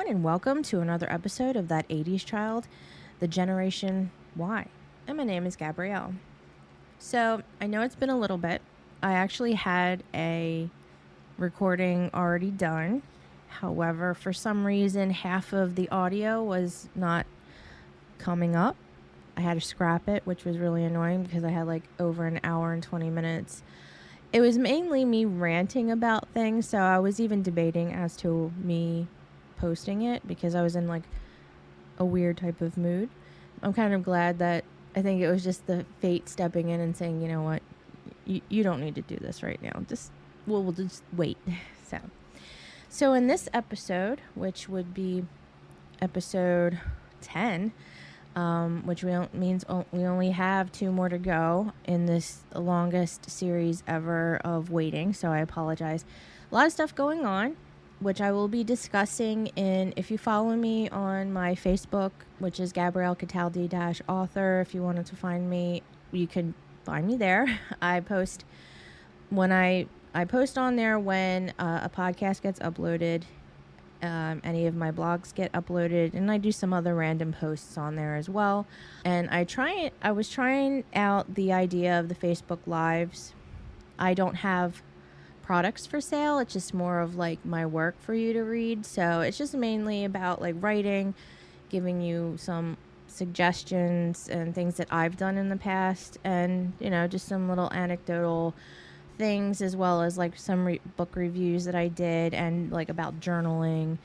everyone, and welcome to another episode of That 80s Child, the Generation Y. And my name is Gabrielle. So, I know it's been a little bit. I actually had a recording already done. However, for some reason, half of the audio was not coming up. I had to scrap it, which was really annoying because I had like over an hour and 20 minutes. It was mainly me ranting about things, so I was even debating as to me posting it because I was in like a weird type of mood. I'm kind of glad that I think it was just the fate stepping in and saying, you know what, you don't need to do this right now. We'll just wait. So in this episode, which would be episode 10, which means we only have 2 more to go in this longest series ever of waiting. So I apologize. A lot of stuff going on, which I will be discussing if you follow me on my Facebook, which is Gabrielle Cataldi-author. If you wanted to find me, you can find me there. I post on there when a podcast gets uploaded. Any of my blogs get uploaded, and I do some other random posts on there as well. And I was trying out the idea of the Facebook Lives. I don't have products for sale. It's just more of like my work for you to read. So it's just mainly about like writing, giving you some suggestions and things that I've done in the past, and just some little anecdotal things, as well as like some book reviews that I did, and like about journaling.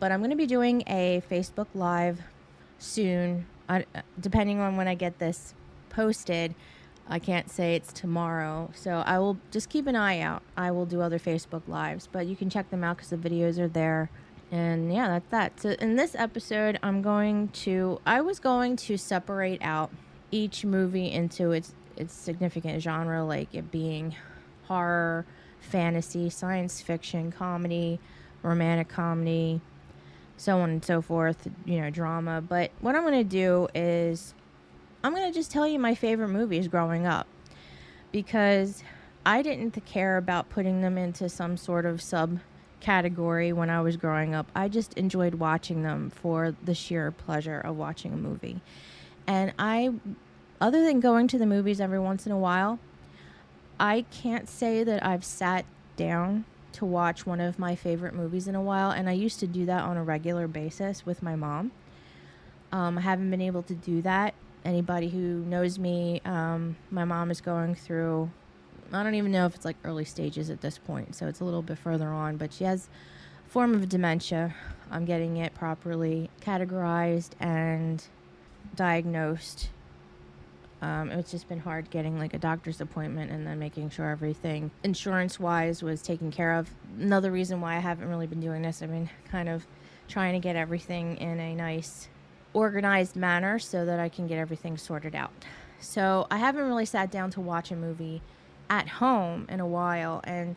But I'm going to be doing a Facebook Live soon, depending on when I get this posted. I can't say it's tomorrow, so I will just keep an eye out. I will do other Facebook Lives, but you can check them out because the videos are there. And yeah, that's that. So in this episode, I was going to separate out each movie into its significant genre, like it being horror, fantasy, science fiction, comedy, romantic comedy, so on and so forth, drama. But what I'm going to do is I'm going to just tell you my favorite movies growing up, because I didn't care about putting them into some sort of subcategory when I was growing up. I just enjoyed watching them for the sheer pleasure of watching a movie. And other than going to the movies every once in a while, I can't say that I've sat down to watch one of my favorite movies in a while, and I used to do that on a regular basis with my mom. I haven't been able to do that. Anybody who knows me, my mom is going through, I don't even know if it's like early stages at this point, so it's a little bit further on, but she has a form of dementia. I'm getting it properly categorized and diagnosed. It's just been hard getting like a doctor's appointment and then making sure everything insurance-wise was taken care of. Another reason why I haven't really been doing this, I've been kind of trying to get everything in a nice, organized manner so that I can get everything sorted out. So I haven't really sat down to watch a movie at home in a while, and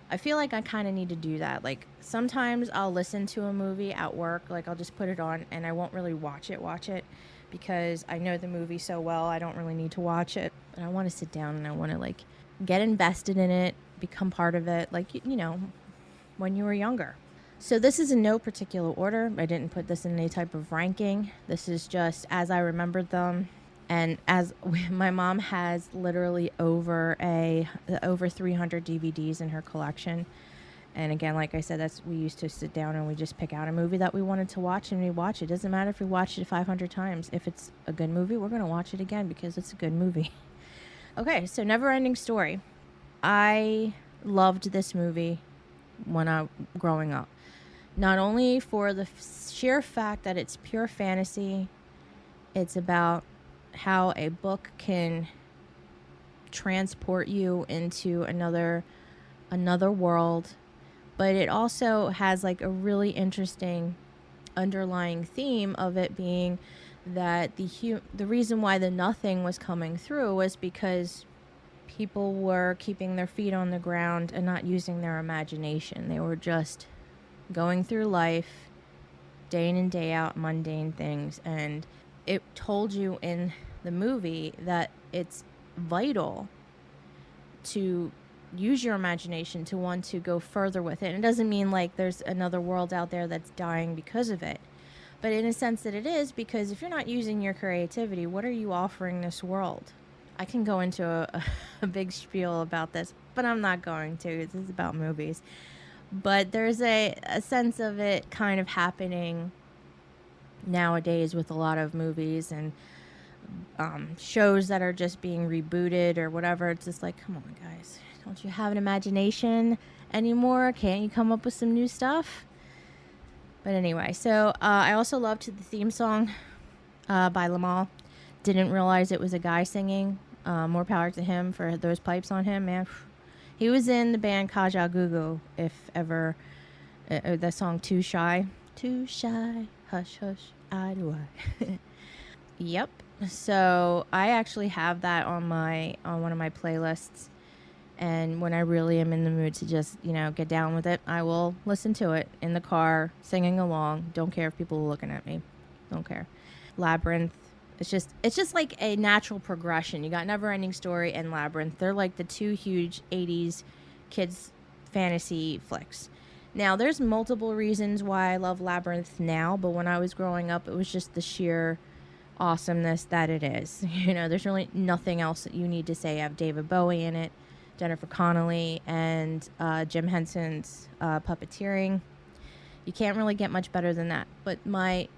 I feel like I kind of need to do that. Like sometimes I'll listen to a movie at work, like I'll just put it on and I won't really watch it because I know the movie so well, I don't really need to watch it. And I want to sit down and I want to like get invested in it, become part of it, like, when you were younger. So this is in no particular order. I didn't put this in any type of ranking. This is just as I remembered them. And as my mom has literally over 300 DVDs in her collection. And again, like I said, we used to sit down and we just pick out a movie that we wanted to watch and we watch it. Doesn't matter if we watched it 500 times. If it's a good movie, we're going to watch it again because it's a good movie. Okay, so Neverending Story. I loved this movie when I was growing up. Not only for the sheer fact that it's pure fantasy, it's about how a book can transport you into another world, but it also has like a really interesting underlying theme of it being that the reason why the nothing was coming through was because people were keeping their feet on the ground and not using their imagination. They were just going through life, day in and day out, mundane things. And it told you in the movie that it's vital to use your imagination, to want to go further with it. And it doesn't mean like there's another world out there that's dying because of it, but in a sense that it is, because if you're not using your creativity, what are you offering this world? I can go into a big spiel about this, but I'm not going to. This is about movies. But there's a sense of it kind of happening nowadays with a lot of movies and shows that are just being rebooted or whatever. It's just like, come on, guys. Don't you have an imagination anymore? Can't you come up with some new stuff? But anyway, so I also loved the theme song by Lamal. Didn't realize it was a guy singing. More power to him for those pipes on him, man. He was in the band Kajagoogoo, if ever. The song Too Shy. Too shy, hush, hush, I do I. Yep. So I actually have that on one of my playlists. And when I really am in the mood to just, get down with it, I will listen to it in the car, singing along. Don't care if people are looking at me. Don't care. Labyrinth. It's just like a natural progression. You got Never Ending Story and Labyrinth. They're like the two huge 80s kids fantasy flicks. Now, there's multiple reasons why I love Labyrinth now, but when I was growing up, it was just the sheer awesomeness that it is. There's really nothing else that you need to say. I have David Bowie in it, Jennifer Connelly, and Jim Henson's puppeteering. You can't really get much better than that. But my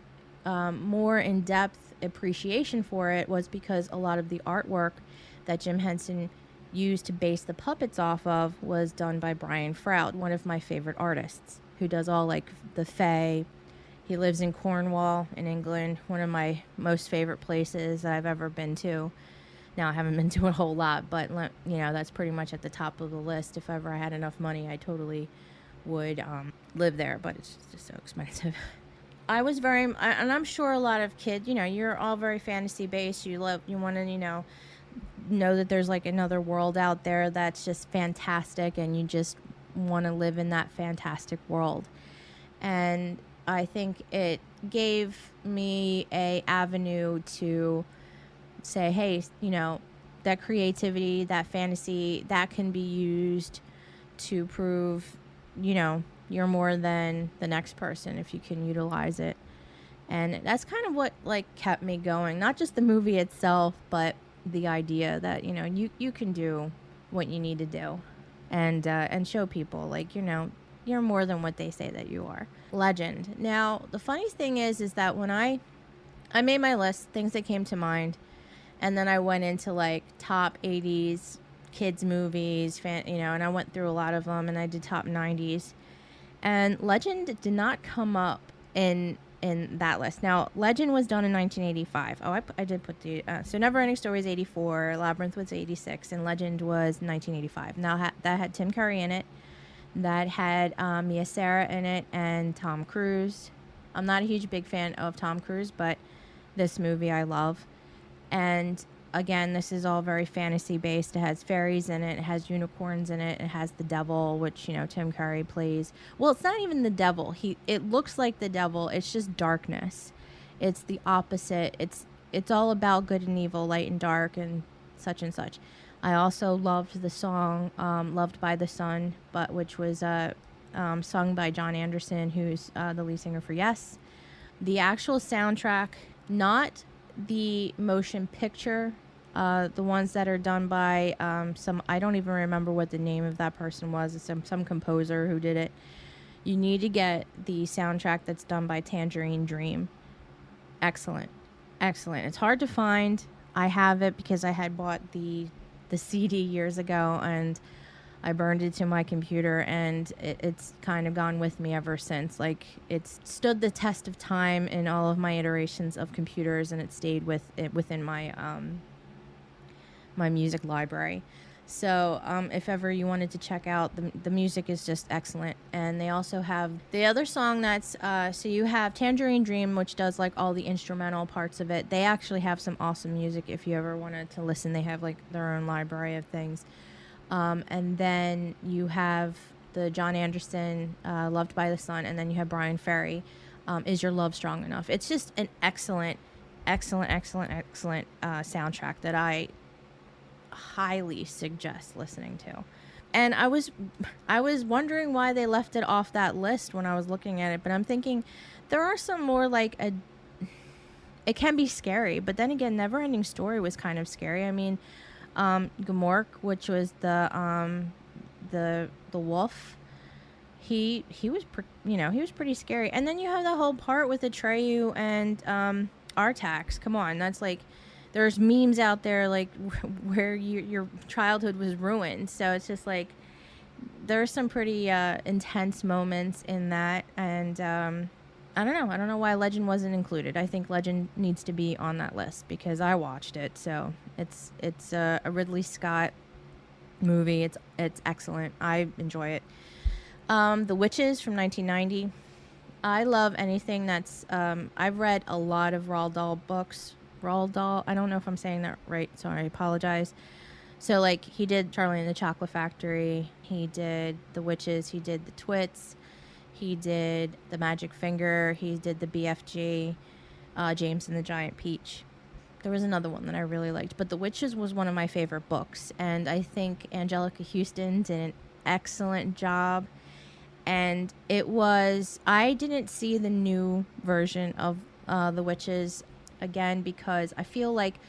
more in-depth appreciation for it was because a lot of the artwork that Jim Henson used to base the puppets off of was done by Brian Froud, one of my favorite artists, who does all like the Fae. He lives in Cornwall in England, one of my most favorite places that I've ever been to. Now, I haven't been to a whole lot, but that's pretty much at the top of the list. If ever I had enough money, I totally would live there, but it's just so expensive. I was and I'm sure a lot of kids, you're all very fantasy based. You want to, know that there's like another world out there that's just fantastic, and you just want to live in that fantastic world. And I think it gave me a avenue to say, hey, that creativity, that fantasy, that can be used to prove, you're more than the next person if you can utilize it. And that's kind of what kept me going. Not just the movie itself, but the idea that, you can do what you need to do and show people you're more than what they say that you are. Legend. Now, the funny thing is that when I made my list, things that came to mind, and then I went into top 80s kids movies, and I went through a lot of them, and I did top 90s. And Legend did not come up in that list. Now, Legend was done in 1985. Oh, I did put the... so Never Ending Story is 84, Labyrinth was 86, and Legend was 1985. Now, that had Tim Curry in it. That had Mia Sara in it and Tom Cruise. I'm not a big fan of Tom Cruise, but this movie I love. And again, this is all very fantasy based. It has fairies in it. It has unicorns in it. It has the devil, which, Tim Curry plays. Well, it's not even the devil. It looks like the devil. It's just darkness. It's the opposite. It's all about good and evil, light and dark, and such and such. I also loved the song Loved by the Sun, which was sung by John Anderson, who's the lead singer for Yes. The actual soundtrack, not the motion picture, the ones that are done by I don't even remember what the name of that person was. It's some composer who did it. You need to get the soundtrack that's done by Tangerine Dream. Excellent. It's hard to find. I have it because I had bought the CD years ago, and I burned it to my computer, and it's kind of gone with me ever since. It's stood the test of time in all of my iterations of computers, and it stayed within my my music library. So if ever you wanted to check out, the music is just excellent. And they also have the other song that's so you have Tangerine Dream, which does all the instrumental parts of it. They actually have some awesome music if you ever wanted to listen. They have their own library of things. And then you have the John Anderson Loved by the Sun, and then you have Brian Ferry, Is Your Love Strong Enough? It's just an excellent soundtrack that I highly suggest listening to. And I was wondering why they left it off that list when I was looking at it, but I'm thinking there are some more like it can be scary, but then again, Neverending Story was kind of scary. I mean, Gmork, which was the wolf, he was he was pretty scary. And then you have the whole part with Atreyu and Artax. Come on, that's like there's memes out there like where your childhood was ruined. So it's just like there's some pretty intense moments in that, and I don't know why Legend wasn't included. I think Legend needs to be on that list because I watched it. So it's a Ridley Scott movie. It's excellent. I enjoy it. The Witches from 1990. I love anything that's. I've read a lot of Roald Dahl books. Roald Dahl. I don't know if I'm saying that right. Sorry, I apologize. So like he did Charlie and the Chocolate Factory. He did The Witches. He did The Twits. He did The Magic Finger. He did the BFG, James and the Giant Peach. There was another one that I really liked, but The Witches was one of my favorite books, and I think Angelica Houston did an excellent job. And I didn't see the new version of The Witches again because I feel like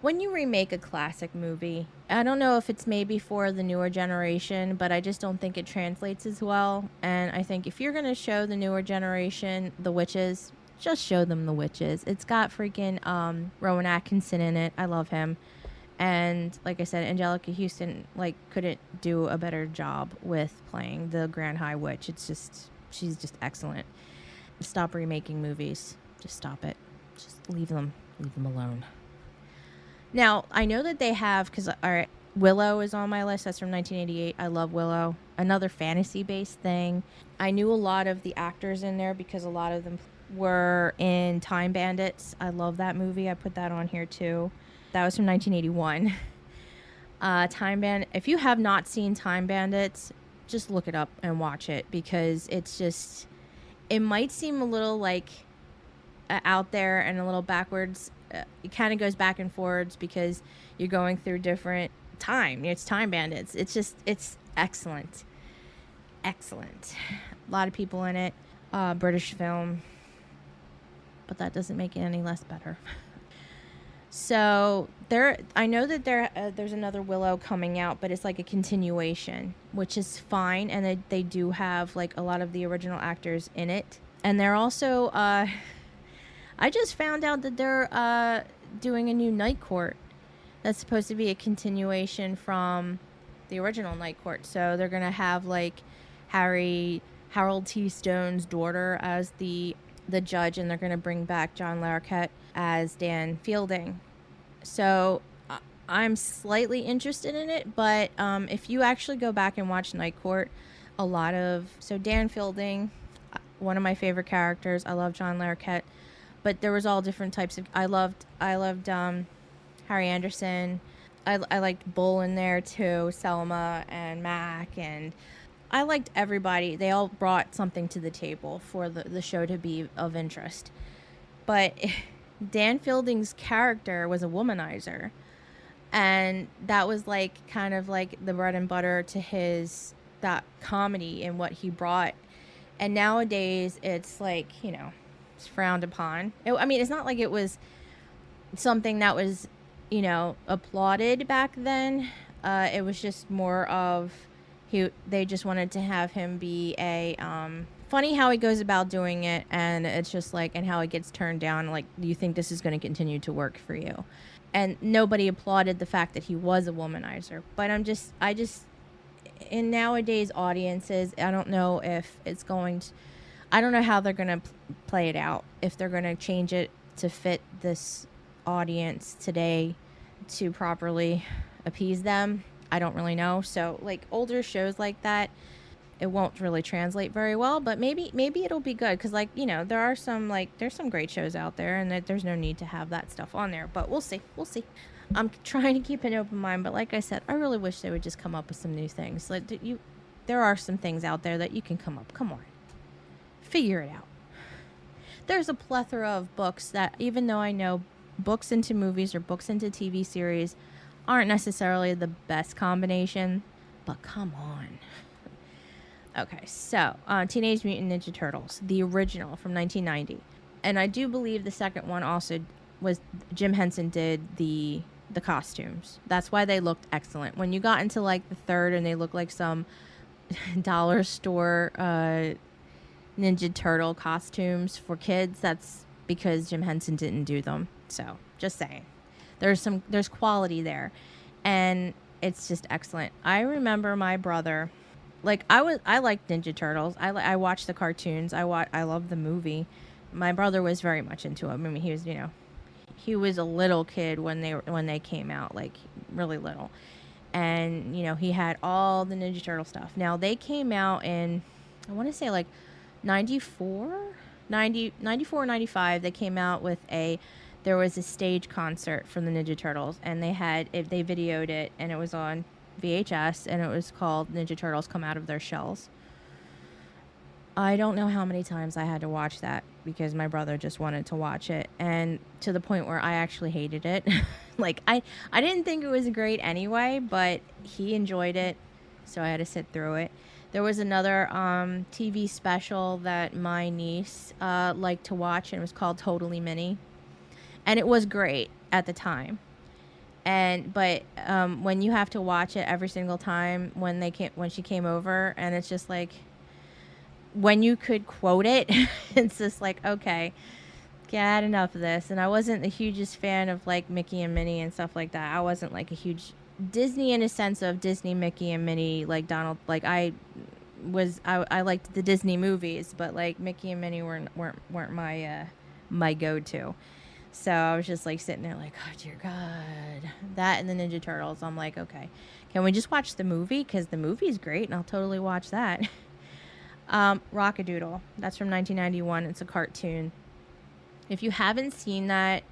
when you remake a classic movie, I don't know if it's maybe for the newer generation, but I just don't think it translates as well. And I think if you're going to show the newer generation The Witches, just show them The Witches. It's got freaking Rowan Atkinson in it. I love him. And like I said, Angelica Houston like couldn't do a better job with playing the Grand High Witch. She's just excellent. Stop remaking movies. Just stop it. Just leave them alone. Now, I know that they have, because, all right, Willow is on my list. That's from 1988. I love Willow. Another fantasy-based thing. I knew a lot of the actors in there because a lot of them were in Time Bandits. I love that movie. I put that on here, too. That was from 1981. If you have not seen Time Bandits, just look it up and watch it because it might seem a little, like, out there and a little backwards. It kind of goes back and forwards because you're going through different time. It's Time Bandits. It's excellent. Excellent. A lot of people in it. British film. But that doesn't make it any less better. So I know that there's another Willow coming out, but it's like a continuation, which is fine. And they do have like a lot of the original actors in it. And they're also... I just found out that they're doing a new Night Court that's supposed to be a continuation from the original Night Court. So they're going to have like Harold T. Stone's daughter as the judge, and they're going to bring back John Larroquette as Dan Fielding. So I'm slightly interested in it, but if you actually go back and watch Night Court, so Dan Fielding, one of my favorite characters. I love John Larroquette. But there was all different types of... I loved Harry Anderson. I liked Bull in there too, Selma and Mac, and I liked everybody. They all brought something to the table for the show to be of interest. But Dan Fielding's character was a womanizer, and that was like kind of like the bread and butter to that comedy and what he brought. And nowadays it's like, it's frowned upon. It's not like it was something that was, applauded back then. It was just more of they just wanted to have him be a funny how he goes about doing it, and it's just like, and how it gets turned down. Like, do you think this is going to continue to work for you? And nobody applauded the fact that he was a womanizer. But I just in nowadays audiences, I don't know if it's going to. I don't know how they're going to play it out, if they're going to change it to fit this audience today to properly appease them. I don't really know. So, like, older shows like that, it won't really translate very well, but maybe it'll be good because, like, there's some great shows out there, and that there's no need to have that stuff on there, but we'll see. I'm trying to keep an open mind, but like I said, I really wish they would just come up with some new things. Like, there are some things out there that you can come on. Figure it out. There's a plethora of books that, even though I know books into movies or books into TV series aren't necessarily the best combination, But come on. Okay, so Teenage Mutant Ninja Turtles, the original from 1990. And I do believe the second one also was Jim Henson did the costumes. That's why they looked excellent. When you got into like the third and they looked like some dollar store Ninja Turtle costumes for kids, that's because Jim Henson didn't do them. So, just saying. There's quality there. And it's just excellent. I remember my brother, like I liked Ninja Turtles. I watched the cartoons. I love the movie. My brother was very much into it. I mean, he was a little kid when they came out, like really little. And, he had all the Ninja Turtle stuff. Now, they came out in, I want to say like 94, 95. They came out with there was a stage concert for the Ninja Turtles, and they videoed it, and it was on VHS, and it was called Ninja Turtles Come Out of Their Shells. I don't know how many times I had to watch that because my brother just wanted to watch it, and to the point where I actually hated it. Like, I didn't think it was great anyway, but he enjoyed it, so I had to sit through it. There was another TV special that my niece liked to watch, and it was called Totally Mini, and it was great at the time. But when you have to watch it every single time when she came over, and it's just like, when you could quote it, it's just like, okay, I had enough of this. And I wasn't the hugest fan of like Mickey and Minnie and stuff like that. I wasn't like a huge Disney in a sense of Disney, Mickey and Minnie, like Donald. Like I liked the Disney movies, but like Mickey and Minnie weren't my go-to. So I was just like sitting there like, oh dear God, that and the Ninja Turtles. I'm like, okay, can we just watch the movie? Because the movie's great and I'll totally watch that. Rock-a-Doodle. That's from 1991. It's a cartoon. If you haven't seen that,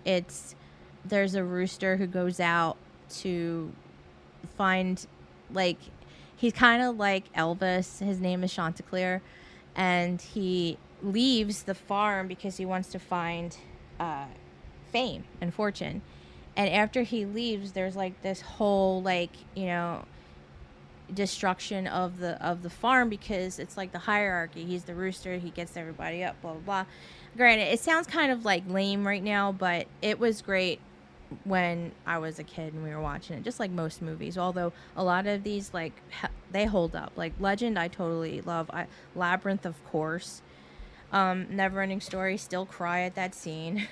there's a rooster who goes out to find, like, he's kind of like Elvis. His name is Chanticleer, and he leaves the farm because he wants to find fame and fortune. And after he leaves, there's like this whole destruction of the farm because it's like the hierarchy. He's the rooster, he gets everybody up, blah blah blah. Granted, it sounds kind of like lame right now, but it was great when I was a kid and we were watching it, just like most movies. Although a lot of these, like, they hold up. Like Legend, I totally love. Labyrinth, of course. Neverending Story, still cry at that scene.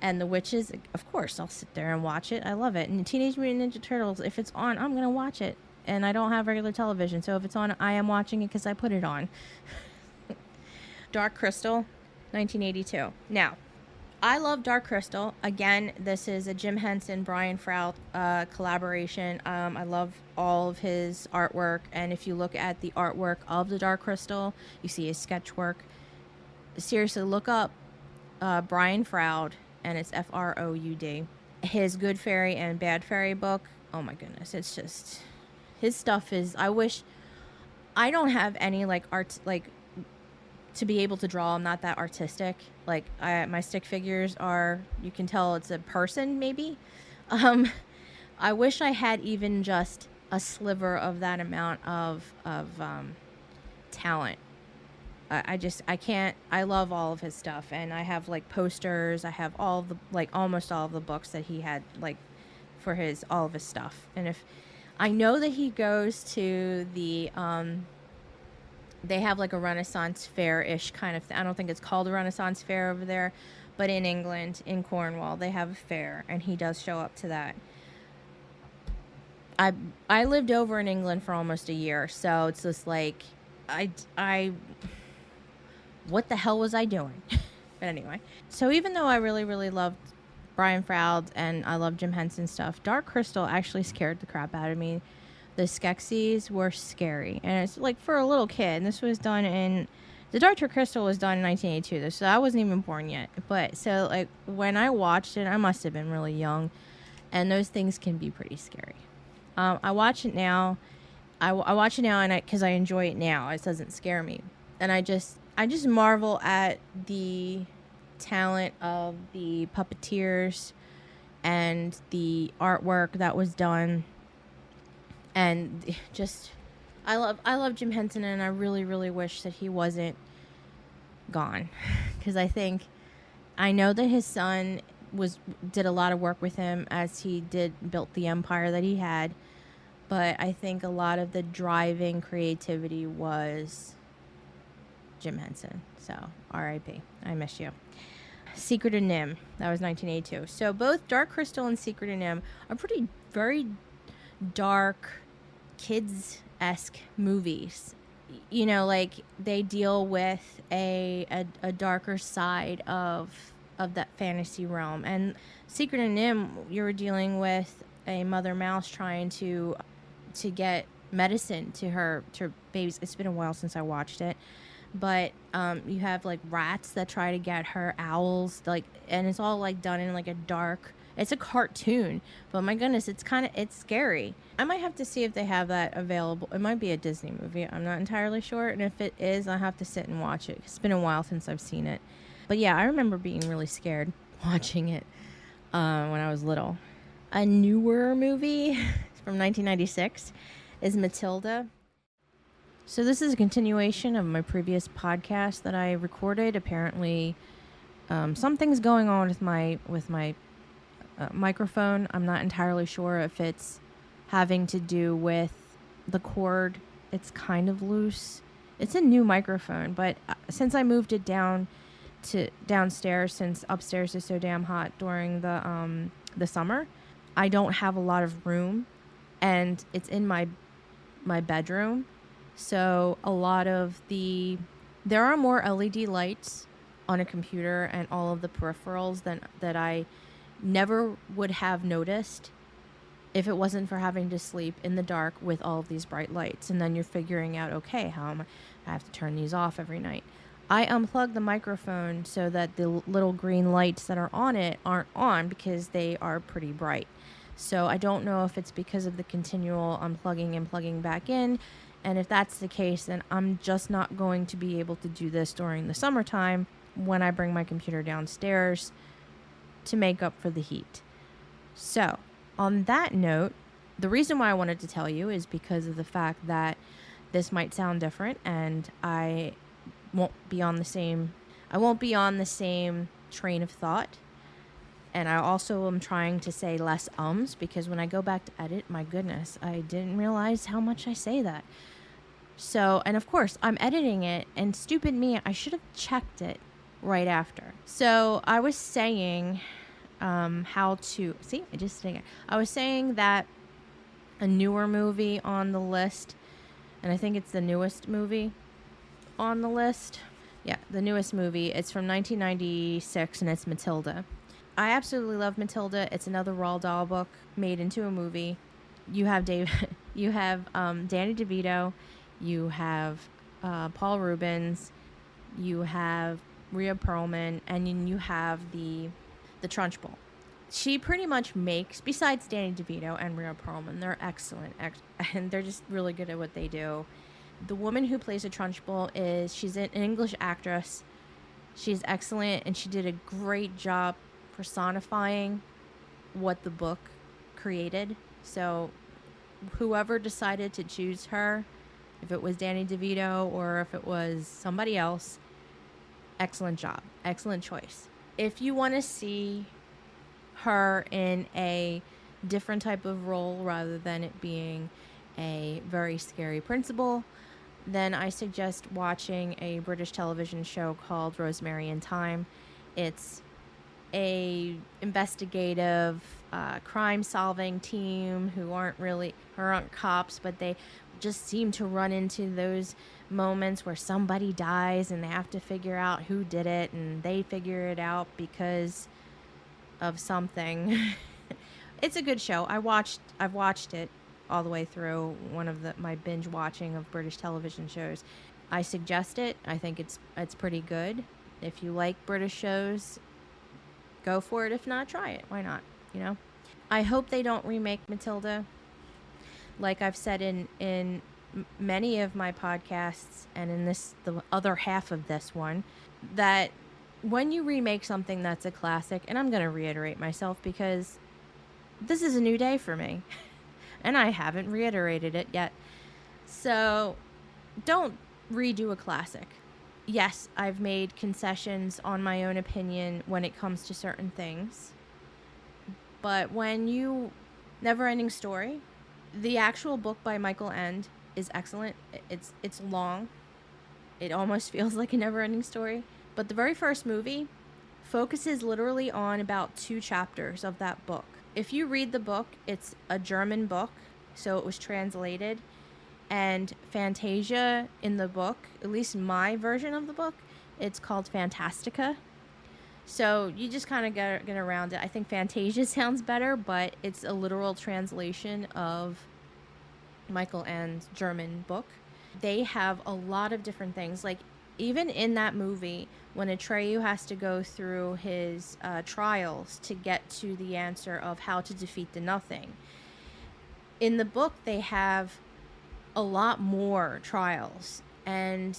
And The Witches, of course, I'll sit there and watch it. I love it. And Teenage Mutant Ninja Turtles, if it's on, I'm gonna watch it. And I don't have regular television, so if it's on, I am watching it because I put it on. Dark Crystal, 1982. Now, I love Dark Crystal. Again, this is a Jim Henson, Brian Froud collaboration. I love all of his artwork, and if you look at the artwork of the Dark Crystal, you see his sketch work. Seriously, look up Brian Froud, and it's Froud. His Good Fairy and Bad Fairy book. Oh my goodness, it's just... his stuff is, I don't have any like art, like to be able to draw. I'm not that artistic. Like my stick figures are, you can tell it's a person maybe. I wish I had even just a sliver of that amount of talent. I can't, I love all of his stuff, and I have like posters. I have almost all of the books that he had, like, for all of his stuff. And if, I know that he goes to the, they have like a Renaissance fair-ish kind of thing. I don't think it's called a Renaissance fair over there, but in England, in Cornwall, they have a fair, and he does show up to that. I lived over in England for almost a year, so it's just like, what the hell was I doing? But anyway, so even though I really, really loved Brian Froud and I love Jim Henson stuff, Dark Crystal actually scared the crap out of me. The Skeksis were scary, and it's like for a little kid. And this was done the Dark Crystal was done in 1982, so I wasn't even born yet. But so like when I watched it, I must have been really young, and those things can be pretty scary. I watch it now. I watch it now, and because I enjoy it now, it doesn't scare me, and I just marvel at the talent of the puppeteers and the artwork that was done. And just, I love Jim Henson, and I really, really wish that he wasn't gone. Because I know that his son did a lot of work with him as he built the empire that he had. But I think a lot of the driving creativity was Jim Henson. So, R.I.P. I miss you. Secret of NIMH. That was 1982. So both Dark Crystal and Secret of NIMH are very dark, kids-esque movies. You know, like they deal with a darker side of that fantasy realm. And Secret of NIMH, you were dealing with a mother mouse trying to get medicine to her babies. It's been a while since I watched it, but you have like rats that try to get her, owls, like, and it's all like done in like a dark. It's a cartoon, but my goodness, it's scary. I might have to see if they have that available. It might be a Disney movie. I'm not entirely sure, and if it is, I'll have to sit and watch it. It's been a while since I've seen it, but yeah, I remember being really scared watching it when I was little. A newer movie from 1996 is Matilda. So this is a continuation of my previous podcast that I recorded. Apparently, something's going on with my microphone. I'm not entirely sure if it's having to do with the cord. It's kind of loose. It's a new microphone, but since I moved it downstairs, since upstairs is so damn hot during the summer, I don't have a lot of room, and it's in my bedroom. So a lot of there are more LED lights on a computer and all of the peripherals that I never would have noticed if it wasn't for having to sleep in the dark with all of these bright lights. And then you're figuring out, okay, I have to turn these off every night. I unplugged the microphone so that the little green lights that are on it aren't on because they are pretty bright. So I don't know if it's because of the continual unplugging and plugging back in. And if that's the case, then I'm just not going to be able to do this during the summertime when I bring my computer downstairs to make up for the heat. So, on that note, the reason why I wanted to tell you is because of the fact that this might sound different, and I won't be on the same train of thought. And I also am trying to say less ums, because when I go back to edit, my goodness, I didn't realize how much I say that. So, and of course, I'm editing it, and stupid me, I should have checked it right after. So I was saying I was saying that a newer movie on the list, and I think it's the newest movie on the list. Yeah, the newest movie. It's from 1996, and it's Matilda. I absolutely love Matilda. It's another Roald Dahl book made into a movie. You have Danny DeVito, you have Paul Rubens, you have Rhea Perlman, and then you have the Trunchbull. She pretty much makes, besides Danny DeVito and Rhea Perlman, they're excellent, and they're just really good at what they do. The woman who plays the Trunchbull she's an English actress. She's excellent, and she did a great job personifying what the book created. So whoever decided to choose her, if it was Danny DeVito or if it was somebody else, excellent job, excellent choice. If you want to see her in a different type of role rather than it being a very scary principal, then I suggest watching a British television show called Rosemary and Thyme. It's a investigative crime-solving team who aren't cops, but they just seem to run into those moments where somebody dies and they have to figure out who did it, and they figure it out because of something. It's a good show. I've watched it all the way through, one of my binge watching of British television shows. I suggest it. I think it's pretty good. If you like British shows, go for it. If not, try it. Why not? You know? I hope they don't remake Matilda. Like I've said in many of my podcasts, and in the other half of this one, that when you remake something that's a classic, and I'm going to reiterate myself because this is a new day for me. and I haven't reiterated it yet. So don't redo a classic. Yes, I've made concessions on my own opinion when it comes to certain things. But when you Neverending Story, the actual book by Michael Ende is excellent. It's long. It almost feels like a never-ending story. But the very first movie focuses literally on about 2 chapters of that book. If you read the book, it's a German book, so it was translated. And Fantasia in the book, at least my version of the book, it's called Fantastica. So you just kind of get around it. I think Fantasia sounds better, but it's a literal translation of Michael Ende's German book. They have a lot of different things. Like, even in that movie, when Atreyu has to go through his trials to get to the answer of how to defeat the Nothing, in the book they have a lot more trials. And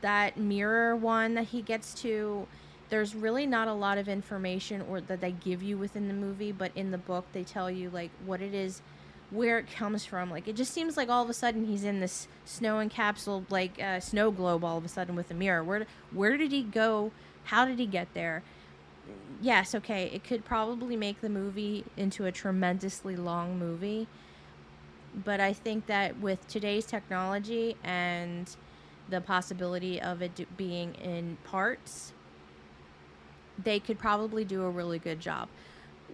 that mirror one that he gets to, there's really not a lot of information or that they give you within the movie, but in the book they tell you like what it is, where it comes from. Like, it just seems like all of a sudden he's in this snow encapsulated like snow globe all of a sudden with a mirror. Where did he go? How did he get there? Yes, okay, it could probably make the movie into a tremendously long movie, but I think that with today's technology and the possibility of it being in parts, they could probably do a really good job.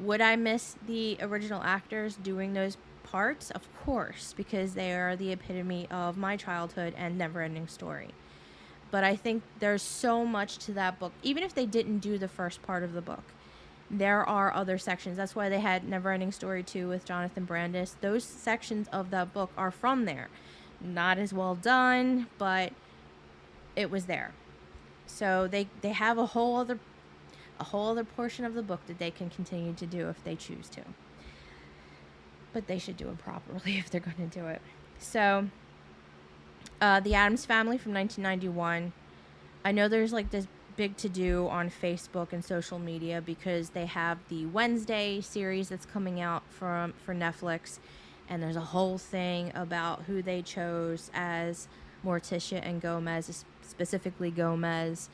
Would I miss the original actors doing those parts? Of course, because they are the epitome of my childhood and Neverending Story. But I think there's so much to that book. Even if they didn't do the first part of the book, there are other sections. That's why they had Neverending Story 2 with Jonathan Brandis. Those sections of that book are from there. Not as well done, but it was there. So they have a whole other portion of the book that they can continue to do if they choose to. But they should do it properly if they're going to do it. So, The Addams Family from 1991. I know there's like this big to-do on Facebook and social media because they have the Wednesday series that's coming out for Netflix, and there's a whole thing about who they chose as Morticia and Gomez, specifically Gomez.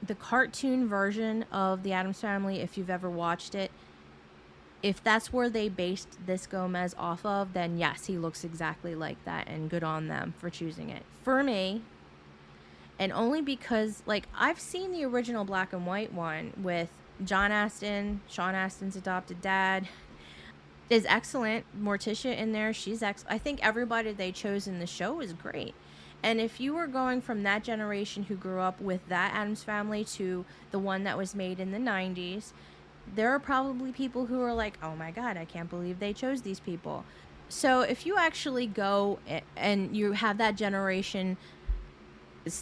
The cartoon version of The Addams Family, if you've ever watched it, if that's where they based this Gomez off of, then yes, he looks exactly like that, and good on them for choosing it. For me, and only because, like, I've seen the original black and white one with John Astin, Sean Astin's adopted dad, is excellent. Morticia in there, she's I think everybody they chose in the show is great. And if you were going from that generation who grew up with that Addams Family to the one that was made in the 90s, there are probably people who are like, oh my God, I can't believe they chose these people. So if you actually go and you have that generation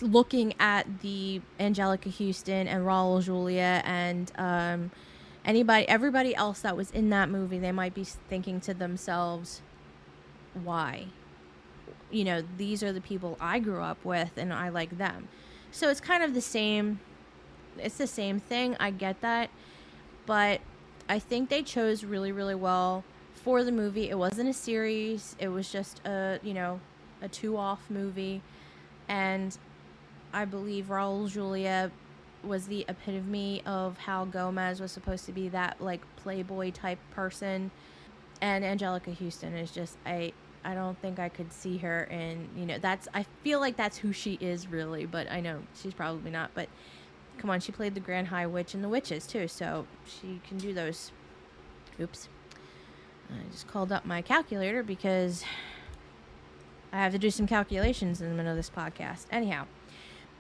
looking at the Angelica Houston and Raul Julia and everybody else that was in that movie, they might be thinking to themselves, why? You know, these are the people I grew up with and I like them. So it's kind of the same thing. I get that. But I think they chose really, really well for the movie. It wasn't a series. It was just a 2-off movie. And I believe Raul Julia was the epitome of how Gomez was supposed to be, that like playboy type person. And Angelica Houston is just, I don't think I could see her in, I feel like that's who she is really, but I know she's probably not. But come on, she played the Grand High Witch in The Witches too, so she can do those. Oops. I just called up my calculator because I have to do some calculations in the middle of this podcast. Anyhow,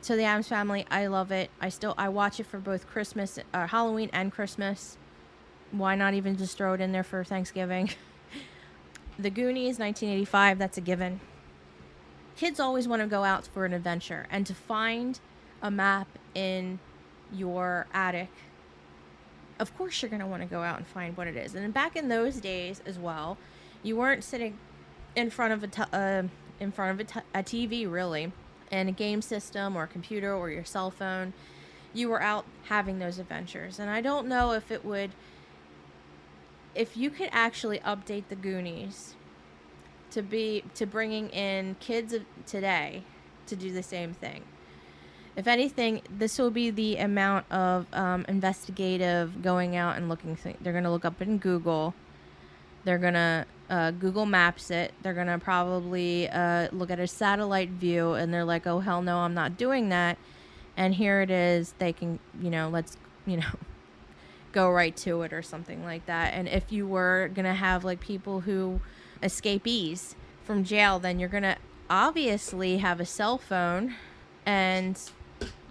so The Addams Family, I love it. I watch it for both Christmas, Halloween and Christmas. Why not even just throw it in there for Thanksgiving? The Goonies, 1985, that's a given. Kids always want to go out for an adventure, and to find a map in your attic, of course you're going to want to go out and find what it is. And back in those days as well, you weren't sitting in front of a TV really, and a game system or a computer or your cell phone. You were out having those adventures. And I don't know if you could actually update the Goonies to bringing in kids of today to do the same thing. If anything, this will be the amount of investigative going out and looking. They're going to look up in Google. They're going to Google Maps it. They're going to probably look at a satellite view, and they're like, oh, hell no, I'm not doing that. And here it is. They can, let's, go right to it or something like that. And if you were going to have like people who escapees from jail, then you're going to obviously have a cell phone and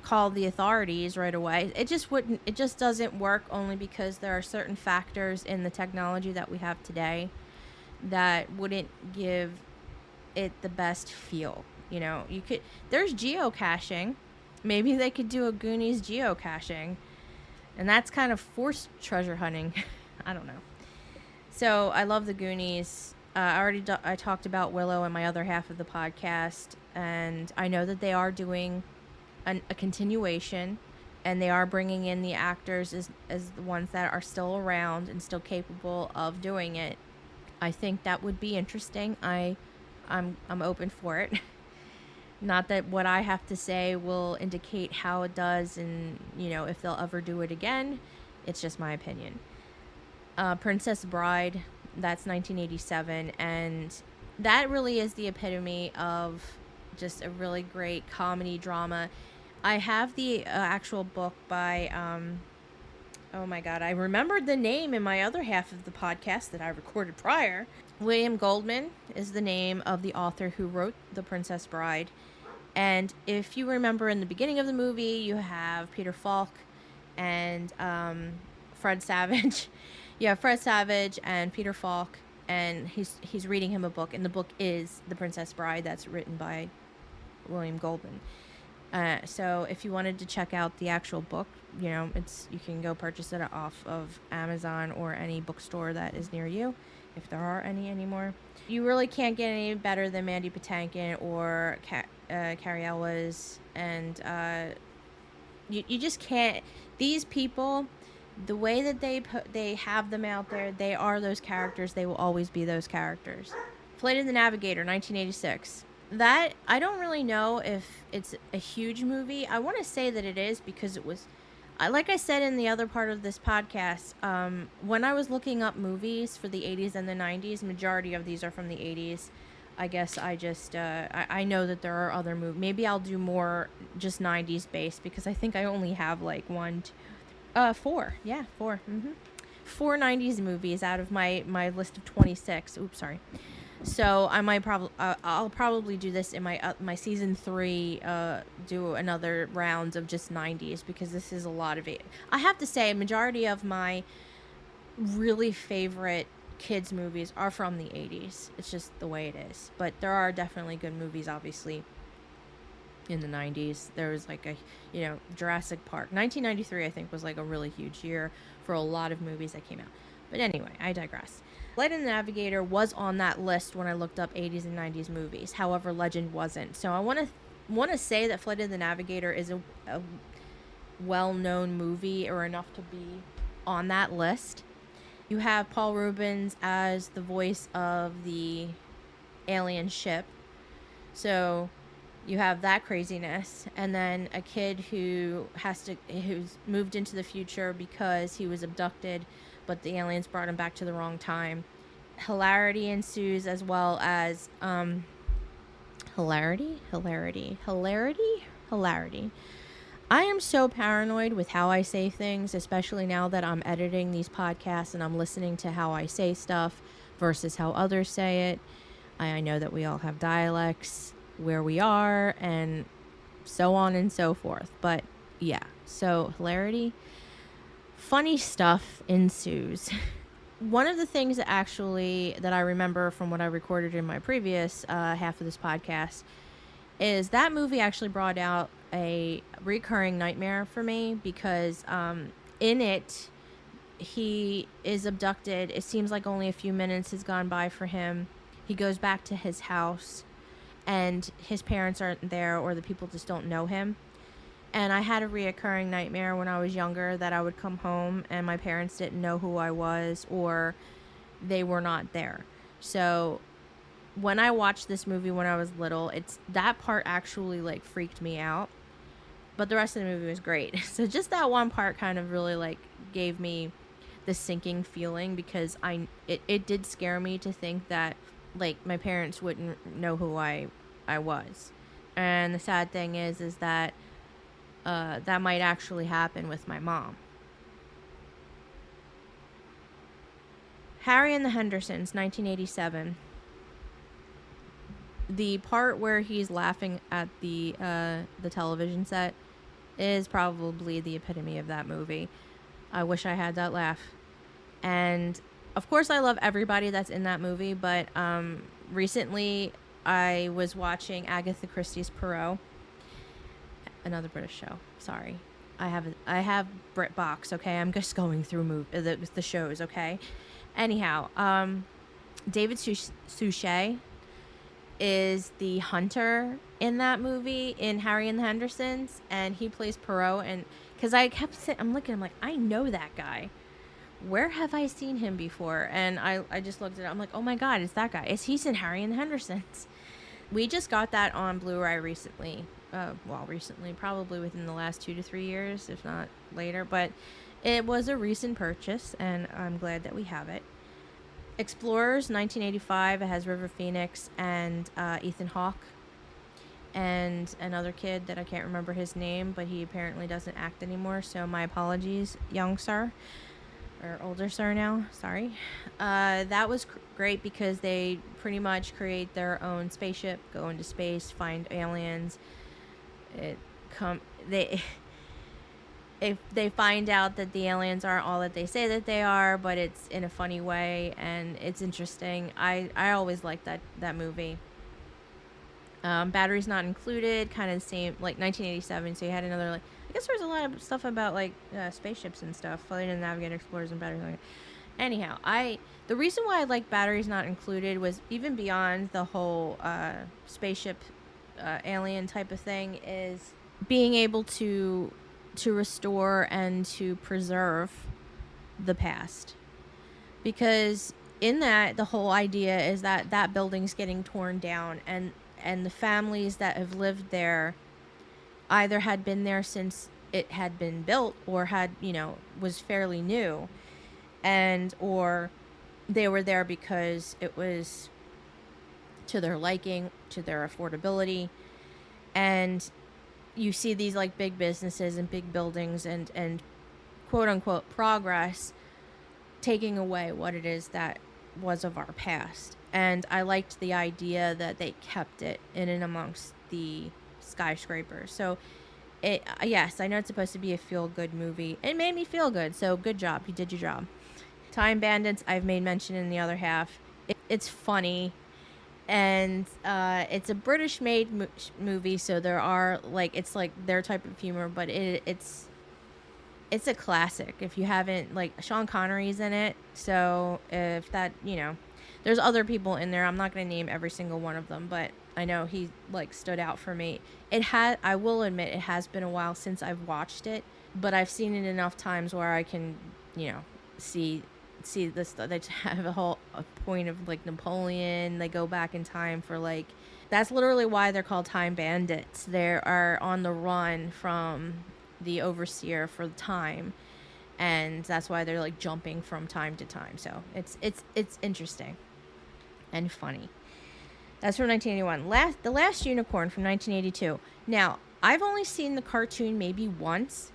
call the authorities right away. It just doesn't work, only because there are certain factors in the technology that we have today that wouldn't give it the best feel. There's geocaching. Maybe they could do a Goonies geocaching, and that's kind of forced treasure hunting. I don't know. So I love the Goonies. I talked about Willow in my other half of the podcast, and I know that they are doing a continuation, and they are bringing in the actors as the ones that are still around and still capable of doing it. I think that would be interesting. I'm open for it. Not that what I have to say will indicate how it does and, if they'll ever do it again. It's just my opinion. Princess Bride, that's 1987, and that really is the epitome of just a really great comedy drama. I have the actual book by, oh my God, I remembered the name in my other half of the podcast that I recorded prior. William Goldman is the name of the author who wrote The Princess Bride. And if you remember in the beginning of the movie, you have Peter Falk and Fred Savage. You have Fred Savage and Peter Falk, and he's reading him a book, and the book is The Princess Bride. That's written by William Goldman. So if you wanted to check out the actual book, you can go purchase it off of Amazon or any bookstore that is near you, if there are any anymore. You really can't get any better than Mandy Patinkin or Carrie Elwes, and you just can't. These people, the way that they have them out there, they are those characters. They will always be those characters. Flight of the Navigator, 1986. That, I don't really know if it's a huge movie. I want to say that it is, because it was, like I said in the other part of this podcast, when I was looking up movies for the 80s and the 90s, majority of these are from the 80s. I guess I just, I know that there are other movies. Maybe I'll do more just 90s based, because I think I only have like four. Yeah, four. Four 90s movies out of my list of 26. Oops, sorry. So I might I'll probably do this in my season 3, do another round of just 90s, because this is a lot of it. I have to say, a majority of my really favorite kids movies are from the 80s. It's just the way it is. But there are definitely good movies, obviously, in the 90s. There was like Jurassic Park. 1993, I think, was like a really huge year for a lot of movies that came out. But anyway, I digress. Flight of the Navigator was on that list when I looked up 80s and 90s movies. However, Legend wasn't. So I want to say that Flight of the Navigator is a well-known movie, or enough to be on that list. You have Paul Reubens as the voice of the alien ship. So you have that craziness. And then a kid who's moved into the future because he was abducted, but the aliens brought him back to the wrong time. Hilarity ensues, as well as hilarity. I am so paranoid with how I say things, especially now that I'm editing these podcasts and I'm listening to how I say stuff versus how others say it. I know that we all have dialects where we are, and so on and so forth. But yeah, so hilarity. Funny stuff ensues. One of the things that I remember from what I recorded in my previous half of this podcast is that movie actually brought out a recurring nightmare for me, because in it, he is abducted. It seems like only a few minutes has gone by for him. He goes back to his house, and his parents aren't there, or the people just don't know him. And I had a reoccurring nightmare when I was younger that I would come home and my parents didn't know who I was, or they were not there. So when I watched this movie when I was little, it's that part actually like freaked me out. But the rest of the movie was great. So just that one part kind of really like gave me the sinking feeling, because it did scare me to think that like my parents wouldn't know who I was. And the sad thing is that that might actually happen with my mom. Harry and the Hendersons, 1987. The part where he's laughing at the television set is probably the epitome of that movie. I wish I had that laugh. And of course, I love everybody that's in that movie, but recently I was watching Agatha Christie's Poirot, another British show. Sorry, I have BritBox. Okay, I'm just going through the shows. Okay, anyhow, David Suchet is the hunter in that movie in Harry and the Hendersons, and he plays Poirot. And because I kept I'm like, I know that guy. Where have I seen him before? And I just looked at it. I'm like, oh my God, it's that guy. He's in Harry and the Hendersons. We just got that on Blu-ray recently. Recently, probably within the last 2 to 3 years, if not later. But it was a recent purchase, and I'm glad that we have it. Explorers, 1985. It has River Phoenix and Ethan Hawke and another kid that I can't remember his name, but he apparently doesn't act anymore. So my apologies, young sir. Or older sir now, sorry. That was great because they pretty much create their own spaceship, go into space, find aliens. If they find out that the aliens aren't all that they say that they are, but it's in a funny way, and it's interesting. I always liked that movie. Batteries Not Included, kind of the same, like 1987. So you had another, like, I guess there was a lot of stuff about like spaceships and stuff, Flight and Navigator, Explorers, and Batteries Not. Anyhow, the reason why I like Batteries Not Included was even beyond the whole spaceship alien type of thing, is being able to restore and to preserve the past, because in that the whole idea is that building's getting torn down, and the families that have lived there either had been there since it had been built, or had, was fairly new, and or they were there because it was to their liking, to their affordability. And you see these like big businesses and big buildings and quote unquote progress taking away what it is that was of our past. And I liked the idea that they kept it in and amongst the skyscrapers. So yes, I know it's supposed to be a feel-good movie. It made me feel good, so good job. You did your job. Time Bandits, I've made mention in the other half. It's funny, and it's a British-made movie, so there are, like, it's like their type of humor, but it's a classic. If you haven't, like, Sean Connery's in it, so if that, there's other people in there. I'm not going to name every single one of them, but I know he like stood out for me. I will admit, it has been a while since I've watched it, but I've seen it enough times where I can, see this. They have a point of like Napoleon. They go back in time for like, that's literally why they're called Time Bandits. They are on the run from the overseer for time, and that's why they're like jumping from time to time. So it's interesting and funny. That's from 1981. The Last Unicorn from 1982. Now, I've only seen the cartoon maybe once,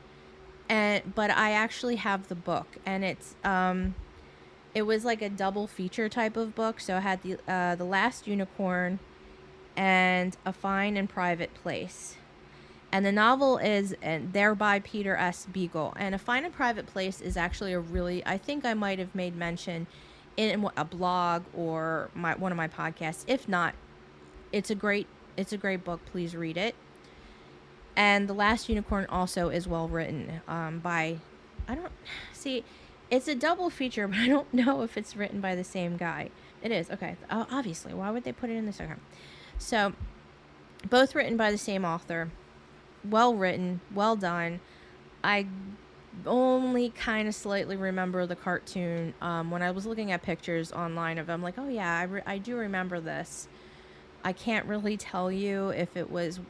but I actually have the book, and it was like a double feature type of book. So it had the Last Unicorn and A Fine and Private Place. And the novel is there by Peter S. Beagle. And A Fine and Private Place is actually I think I might have made mention in a blog or one of my podcasts. If not, it's a great book. Please read it. And The Last Unicorn also is well written it's a double feature, but I don't know if it's written by the same guy. It is. Okay. Obviously. Why would they put it in this? Okay. So, both written by the same author. Well written, well done. I only kind of slightly remember the cartoon. When I was looking at pictures online of it, I'm like, oh yeah, I do remember this. I can't really tell you if it was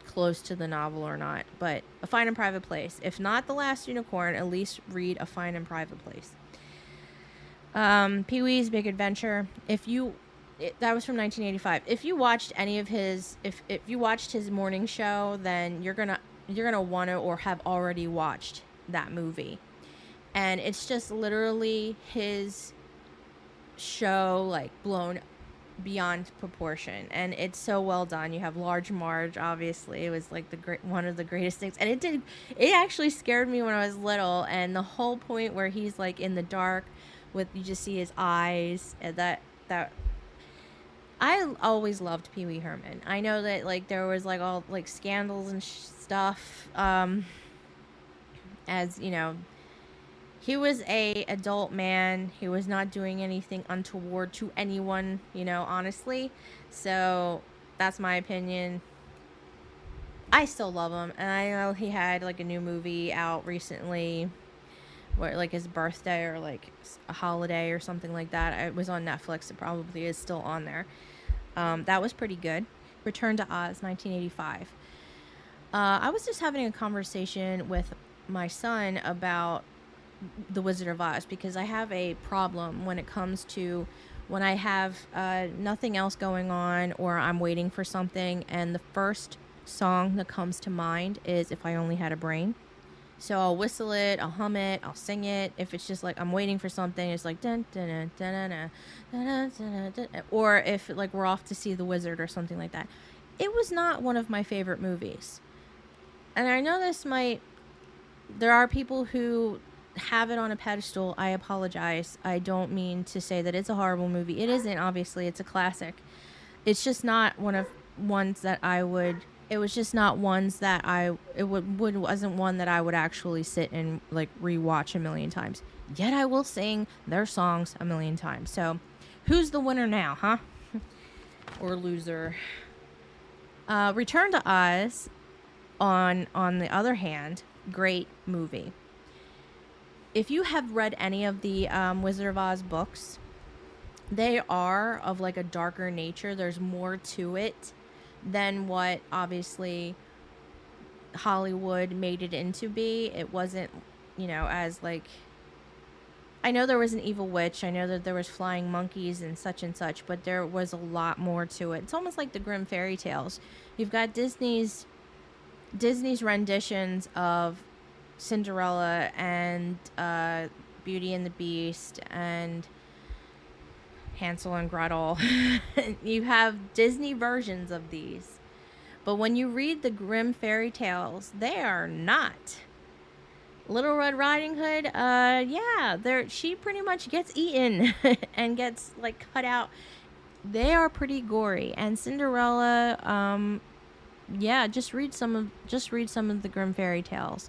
close to the novel or not, but A Fine and Private Place. If not The Last Unicorn, at least read A Fine and Private Place. Pee-wee's Big Adventure. That was from 1985. If you watched any of his, if you watched his morning show, then you're gonna want to or have already watched that movie. And it's just literally his show, like, blown beyond proportion, and it's so well done. You have Large Marge, obviously. It was like one of the greatest things, and it actually scared me when I was little. And the whole point where he's like in the dark with, you just see his eyes, and that I always loved Pee-wee Herman. I know that, like, there was like all like scandals and stuff, as you know, he was a adult man. He was not doing anything untoward to anyone, honestly. So that's my opinion. I still love him, and I know he had like a new movie out recently, where like his birthday or like a holiday or something like that. It was on Netflix. It probably is still on there. That was pretty good. Return to Oz, 1985. I was just having a conversation with my son about The Wizard of Oz, because I have a problem when it comes to when I have nothing else going on, or I'm waiting for something, and the first song that comes to mind is If I Only Had a Brain. So I'll whistle it, I'll hum it, I'll sing it. If it's just like I'm waiting for something, it's like dun dun dun dun dun dun dun dun. Or if like we're off to see The Wizard or something like that. It was not one of my favorite movies. And I know there are people who have it on a pedestal. I apologize. I don't mean to say that it's a horrible movie. It isn't, obviously. It's a classic. It's just not ones that I would. It was just not ones that wasn't one that I would actually sit and like rewatch a million times. Yet I will sing their songs a million times. So, who's the winner now, huh? Or loser? Return to Oz, on the other hand, great movie. If you have read any of the Wizard of Oz books, they are of like a darker nature. There's more to it than what obviously Hollywood made it into be. It wasn't, as like, I know there was an evil witch. I know that there was flying monkeys and such, but there was a lot more to it. It's almost like the Grimm fairy tales. You've got Disney's renditions of Cinderella and Beauty and the Beast and Hansel and Gretel. You have Disney versions of these. But when you read the Grimm fairy tales, they are not. Little Red Riding Hood, she pretty much gets eaten and gets like cut out. They are pretty gory. And Cinderella, just read some of the Grimm fairy tales.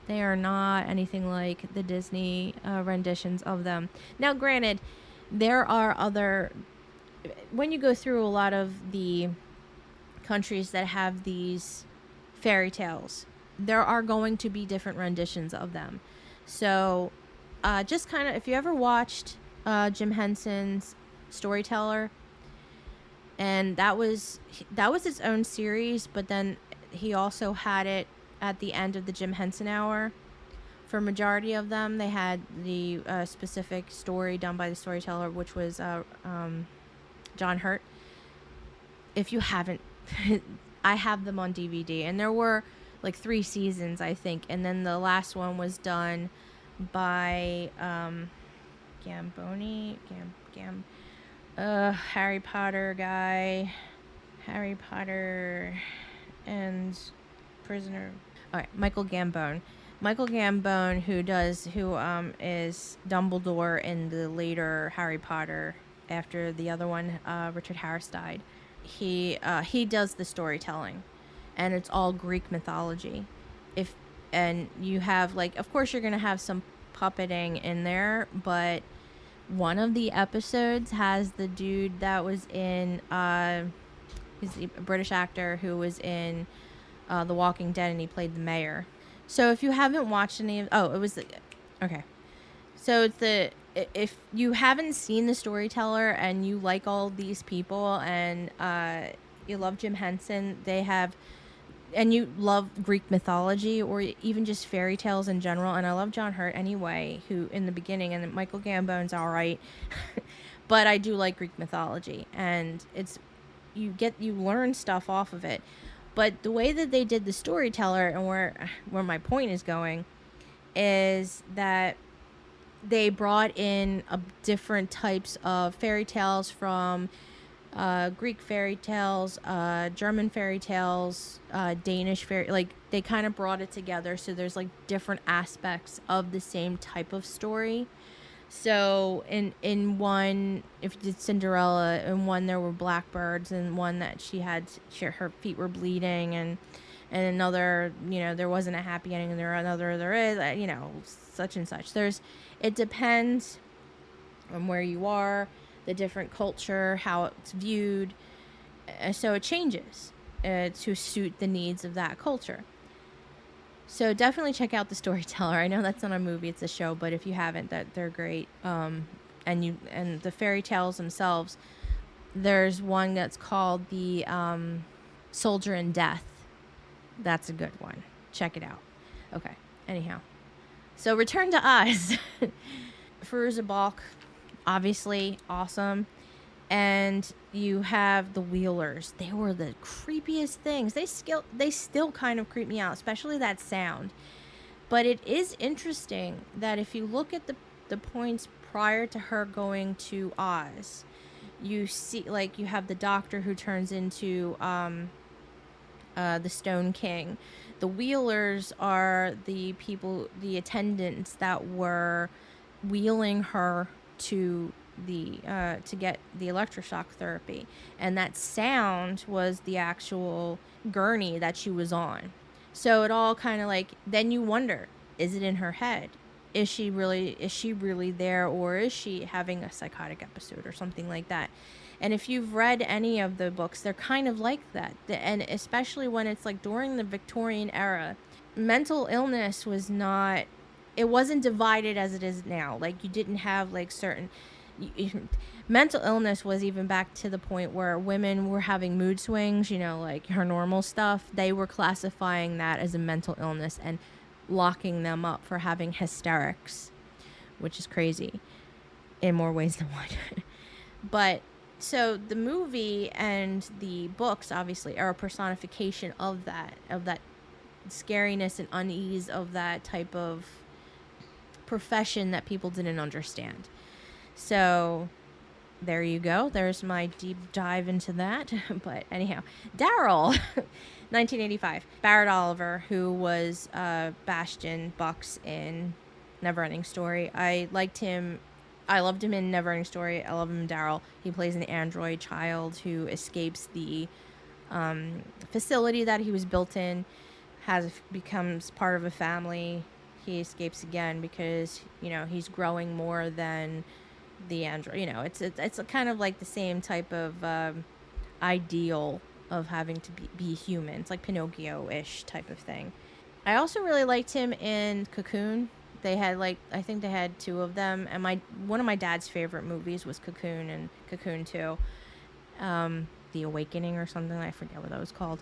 They are not anything like the Disney renditions of them. Now, granted, there are when you go through a lot of the countries that have these fairy tales, there are going to be different renditions of them. So, just kind of, if you ever watched Jim Henson's Storyteller, and that was its own series, but then he also had it at the end of the Jim Henson Hour. For majority of them, they had the specific story done by the storyteller, which was John Hurt. If you haven't, I have them on DVD, and there were like 3 seasons, I think, and then the last one was done by Gamboni, Harry Potter guy, Harry Potter and Prisoner. All right, Michael Gambon, who is Dumbledore in the later Harry Potter after the other one, Richard Harris died. He does the storytelling, and it's all Greek mythology. And you have, like, of course you're gonna have some puppeting in there, but one of the episodes has the dude that was in he's a British actor who was in The Walking Dead, and he played the mayor. So if you haven't watched any of, oh, it was the, okay. So it's the, if you haven't seen The Storyteller and you like all these people and you love Jim Henson, they have, and you love Greek mythology or even just fairy tales in general, and I love John Hurt anyway, who in the beginning, and Michael Gambone's all right, but I do like Greek mythology, and it's, you learn stuff off of it. But the way that they did The Storyteller, and where my point is going, is that they brought in different types of fairy tales from Greek fairy tales, German fairy tales, Danish fairy, like they kind of brought it together. So there's like different aspects of the same type of story. So in one, if you did Cinderella, in one there were blackbirds, and one that her feet were bleeding, and another, there wasn't a happy ending, and there is, such and such. It depends on where you are, the different culture, how it's viewed, so it changes to suit the needs of that culture. So definitely check out The Storyteller. I know that's not a movie, it's a show, but if you haven't, they're great. And the fairy tales themselves, there's one that's called the Soldier in Death. That's a good one. Check it out. Okay. Anyhow, so Return to Oz. Fairuza Balk, obviously awesome. And you have the Wheelers. They were the creepiest things. They still kind of creep me out, especially that sound. But it is interesting that if you look at the points prior to her going to Oz, you see, like, you have the doctor who turns into the Stone King. The Wheelers are the people, the attendants that were wheeling her to get the electroshock therapy, and that sound was the actual gurney that she was on. So it all kind of like, then you wonder, is it in her head? Is she really there, or is she having a psychotic episode or something like that? And if you've read any of the books, they're kind of like that. And especially when it's like during the Victorian era, mental illness it wasn't divided as it is now. Like, you didn't have like certain mental illness was even back to the point where women were having mood swings, like her normal stuff. They were classifying that as a mental illness and locking them up for having hysterics, which is crazy in more ways than one. But so the movie and the books obviously are a personification of that scariness and unease of that type of profession that people didn't understand. So there you go. There's my deep dive into that. But anyhow, Daryl, 1985. Barrett Oliver, who was Bastian Bucks in Neverending Story. I liked him. I loved him in Neverending Story. I love him in Daryl. He plays an android child who escapes the facility that he was built in, becomes part of a family. He escapes again because, he's growing more than the android. It's kind of like the same type of ideal of having to be human. It's like Pinocchio-ish type of thing. I also really liked him in Cocoon. They had I think they had two of them, and one of my dad's favorite movies was Cocoon and Cocoon 2, The Awakening or something. I forget what that was called.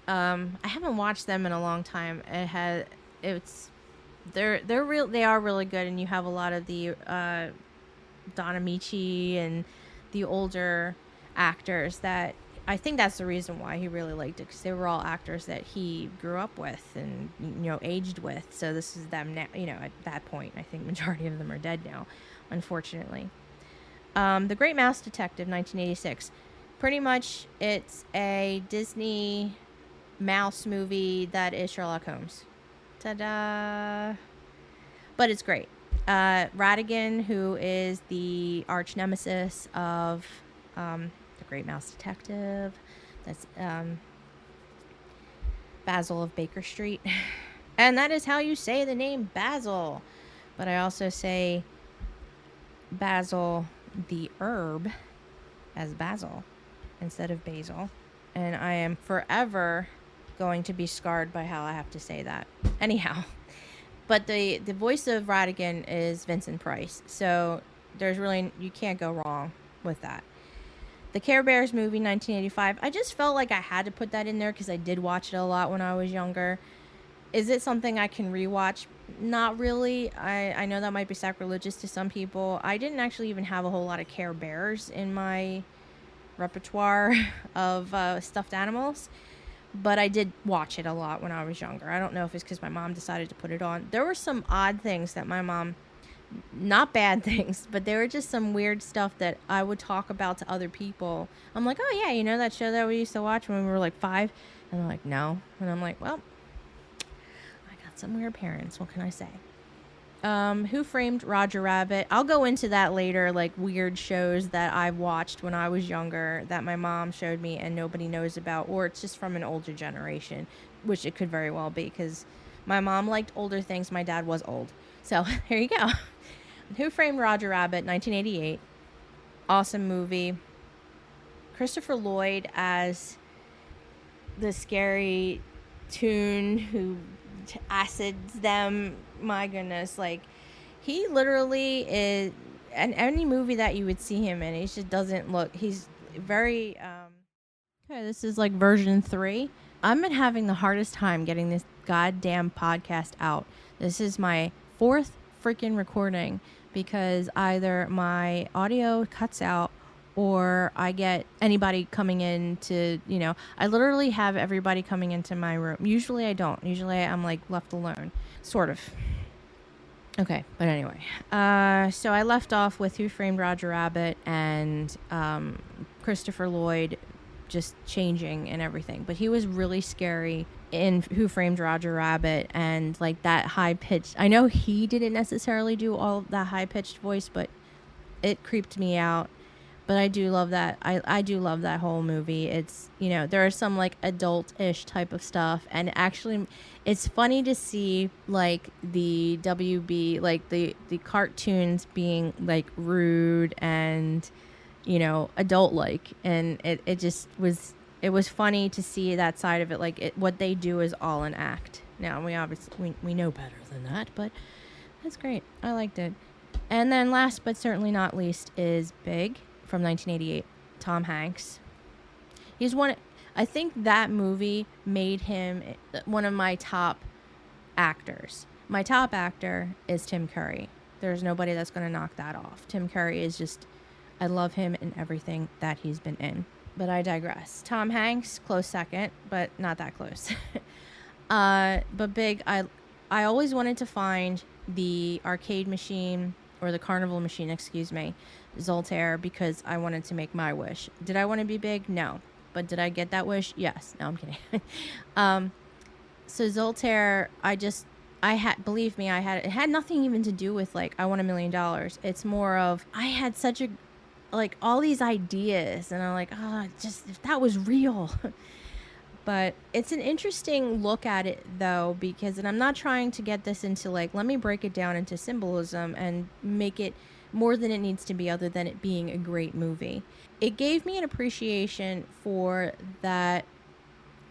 I haven't watched them in a long time. They are really good, and you have a lot of the Don Amici and the older actors that I think that's the reason why he really liked it, because they were all actors that he grew up with and aged with. So this is them now. At that point, I think majority of them are dead now, unfortunately. The Great Mouse Detective, 1986. Pretty much, it's a Disney mouse movie that is Sherlock Holmes. Ta-da! But it's great. Ratigan, who is the arch nemesis of the Great Mouse Detective. That's Basil of Baker Street. And that is how you say the name Basil. But I also say Basil the herb as Basil instead of Basil. And I am forever going to be scarred by how I have to say that. Anyhow, but the voice of Ratigan is Vincent Price, so there's really, you can't go wrong with that. The Care Bears movie, 1985. I just felt like I had to put that in there because I did watch it a lot when I was younger. Is it something I can rewatch? Not really. I know that might be sacrilegious to some people. I didn't actually even have a whole lot of Care Bears in my repertoire of stuffed animals, but I did watch it a lot when I was younger. I don't know if it's because my mom decided to put it on. There were some odd things that my mom, not bad things, but there were just some weird stuff that I would talk about to other people. I'm like, oh yeah, you know that show that we used to watch when we were like 5? And they're like, no. And I'm like, well, I got some weird parents. What can I say? Who Framed Roger Rabbit? I'll go into that later, like weird shows that I watched when I was younger that my mom showed me and nobody knows about, or it's just from an older generation, which it could very well be because my mom liked older things. My dad was old. So there you go. Who Framed Roger Rabbit, 1988. Awesome movie. Christopher Lloyd as the scary Toon who acids them. My goodness, like he literally is. In any movie that you would see him in, he just doesn't look. He's very. Okay, this is like version 3. I've been having the hardest time getting this goddamn podcast out. This is my 4th freaking recording because either my audio cuts out or I get anybody coming in to, I literally have everybody coming into my room. Usually I don't. Usually I'm like left alone. Sort of. Okay, but anyway. So I left off with Who Framed Roger Rabbit and Christopher Lloyd just changing and everything. But he was really scary in Who Framed Roger Rabbit, and like that high-pitched. I know he didn't necessarily do all that high-pitched voice, but it creeped me out. But I do love that. I do love that whole movie. It's, there are some like adult-ish type of stuff. And actually, it's funny to see like the WB, like the cartoons being like rude and, adult-like. And it just was, it was funny to see that side of it. Like what they do is all an act. Now, we obviously, we know better than that, but that's great. I liked it. And then last but certainly not least is Big. From 1988, Tom Hanks. I think that movie made him one of my top actors. My top actor is Tim Curry. There's nobody that's going to knock that off. Tim Curry is just, I love him in everything that he's been in. But I digress. Tom Hanks, close second, but not that close. But Big, I always wanted to find the arcade machine, or the carnival machine, excuse me, Zoltaire, because I wanted to make my wish. Did I want to be big? No. But did I get that wish? Yes. No, I'm kidding. So Zoltaire, it had nothing even to do with like, I want $1 million. It's more of, I had such a, like all these ideas and I'm like, just if that was real. But it's an interesting look at it though, because, and I'm not trying to get this into like, let me break it down into symbolism and make it more than it needs to be other than it being a great movie. It gave me an appreciation for that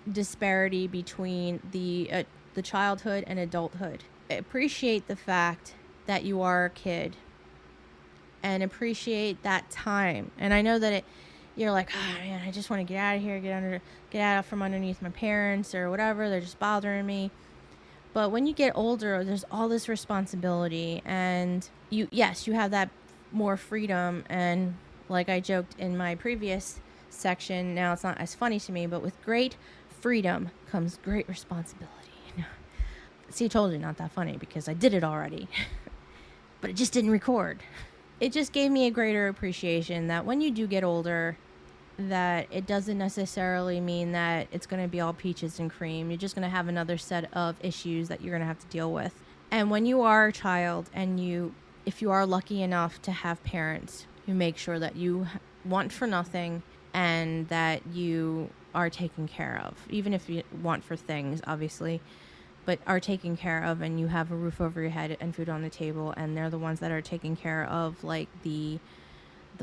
disparity between the childhood and adulthood. I appreciate the fact that you are a kid and appreciate that time. And I know that you're like, oh man, I just want to get out of here, get out from underneath my parents or whatever. They're just bothering me. But when you get older, there's all this responsibility, and you have that more freedom. And like I joked in my previous section, now it's not as funny to me, but with great freedom comes great responsibility. See, I told you, not that funny because I did it already, but it just didn't record. It just gave me a greater appreciation that when you do get older, that it doesn't necessarily mean that it's going to be all peaches and cream. You're just going to have another set of issues that you're going to have to deal with. And when you are a child and if you are lucky enough to have parents who make sure that you want for nothing and that you are taken care of, even if you want for things, obviously, but are taken care of, and you have a roof over your head and food on the table, and they're the ones that are taking care of like the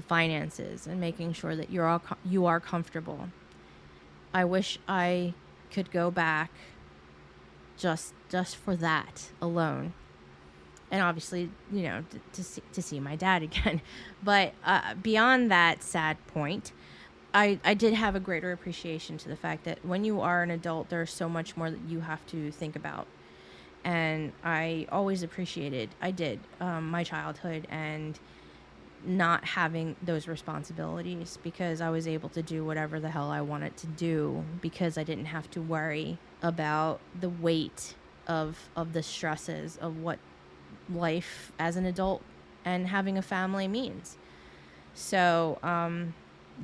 finances and making sure that you are comfortable. I wish I could go back just for that alone. And obviously, you know, to see my dad again. But beyond that sad point, I did have a greater appreciation to the fact that when you are an adult, there's so much more that you have to think about. And I always appreciated, my childhood and not having those responsibilities, because I was able to do whatever the hell I wanted to do, because I didn't have to worry about the weight of the stresses of what life as an adult and having a family means. So,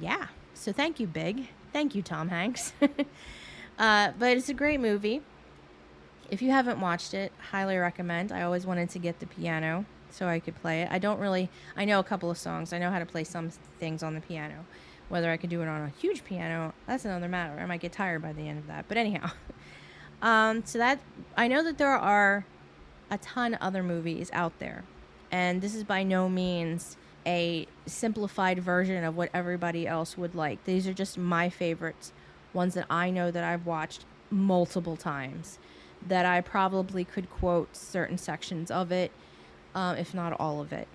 yeah. So thank you, Big. Thank you, Tom Hanks. But it's a great movie. If you haven't watched it, highly recommend. I always wanted to get the piano so I could play it. I know a couple of songs. I know how to play some things on the piano. Whether I could do it on a huge piano, that's another matter. I might get tired by the end of that. But anyhow, so that, I know that there are a ton of other movies out there. And this is by no means a simplified version of what everybody else would like. These are just my favorites, ones that I know that I've watched multiple times, that I probably could quote certain sections of it, if not all of it,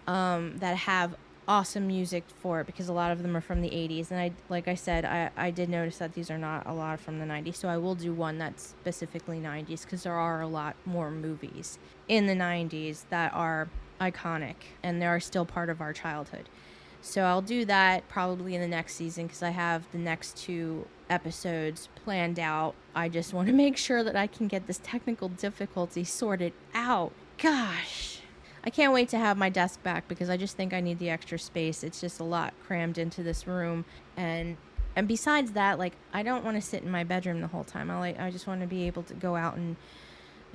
that have awesome music for it, because a lot of them are from the 80s. And like I said, I did notice that these are not a lot from the 90s, so I will do one that's specifically 90s, because there are a lot more movies in the 90s that are iconic and they are still part of our childhood. So I'll do that probably in the next season, because I have the next 2 episodes planned out. I just want to make sure that I can get this technical difficulty sorted out. Gosh, I can't wait to have my desk back, because I just think I need the extra space. It's just a lot crammed into this room. And besides that, like, I don't want to sit in my bedroom the whole time. I just want to be able to go out and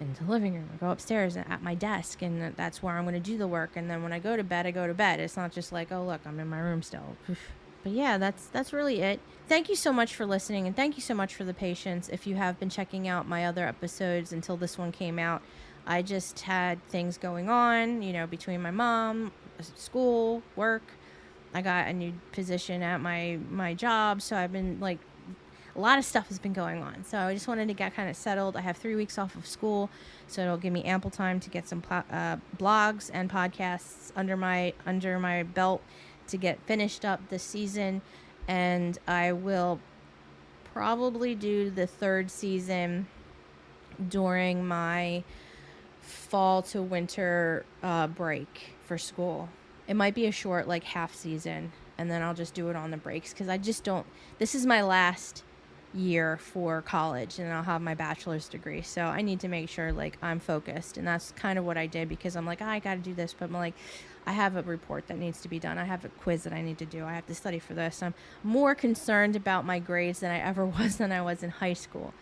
into the living room, or go upstairs at my desk, and that's where I'm going to do the work. And then when I go to bed, I go to bed. It's not just like, oh look, I'm in my room still. But yeah, that's really it. Thank you so much for listening, and thank you so much for the patience. If you have been checking out my other episodes until this one came out, I just had things going on, you know, between my mom, school, work. I got a new position at my job, so I've been like, a lot of stuff has been going on. So I just wanted to get kind of settled. I have 3 weeks off of school, so it'll give me ample time to get some blogs and podcasts under my belt to get finished up this season. And I will probably do the 3rd season during my fall to winter break for school. It might be a short, like, half season, and then I'll just do it on the breaks, because this is my last year for college, and I'll have my bachelor's degree, so I need to make sure, like, I'm focused. And that's kind of what I did, because I'm like, I gotta do this, but I'm like, I have a report that needs to be done, I have a quiz that I need to do, I have to study for this. I'm more concerned about my grades than I ever was when I was in high school,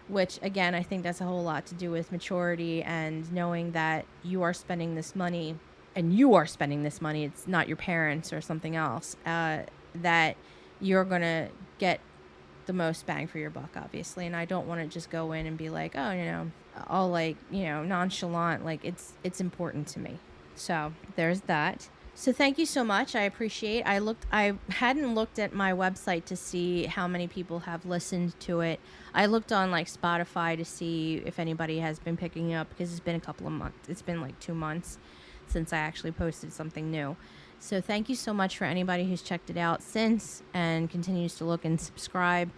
which, again, I think that's a whole lot to do with maturity and knowing that you are spending this money, it's not your parents or something else, that you're gonna get the most bang for your buck, obviously. And I don't want to just go in and be like, oh, you know, all, like, you know, nonchalant. Like, it's important to me. So there's that. So thank you so much. I appreciate. I hadn't looked at my website to see how many people have listened to it. I looked on, like, Spotify to see if anybody has been picking it up, because it's been a couple of months. It's been like 2 months since I actually posted something new. So thank you so much for anybody who's checked it out since and continues to look and subscribe.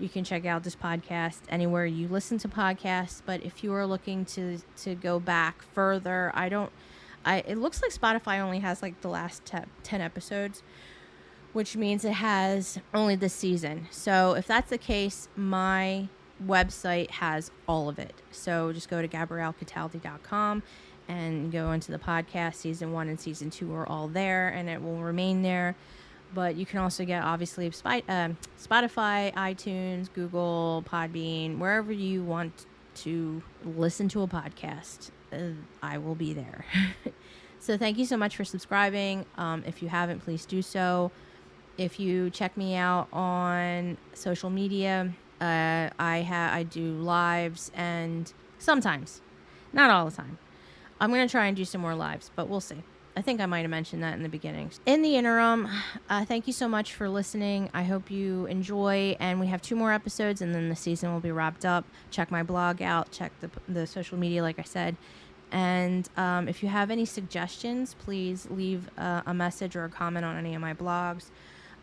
You can check out this podcast anywhere you listen to podcasts. But if you are looking to go back further, it looks like Spotify only has, like, the last 10 episodes, which means it has only this season. So if that's the case, my website has all of it. So just go to GabrielleCataldi.com and go into the podcast. Season 1 and season 2 are all there, and it will remain there. But you can also get, obviously, Spotify, iTunes, Google, Podbean, wherever you want to listen to a podcast. I will be there. So thank you so much for subscribing. If you haven't, please do so. If you check me out on social media, I do lives, and sometimes, not all the time, I'm going to try and do some more lives, but we'll see. I think I might have mentioned that in the beginning. In the interim, thank you so much for listening. I hope you enjoy, and we have 2 more episodes, and then the season will be wrapped up. Check my blog out. Check the social media, like I said. And if you have any suggestions, please leave a message or a comment on any of my blogs.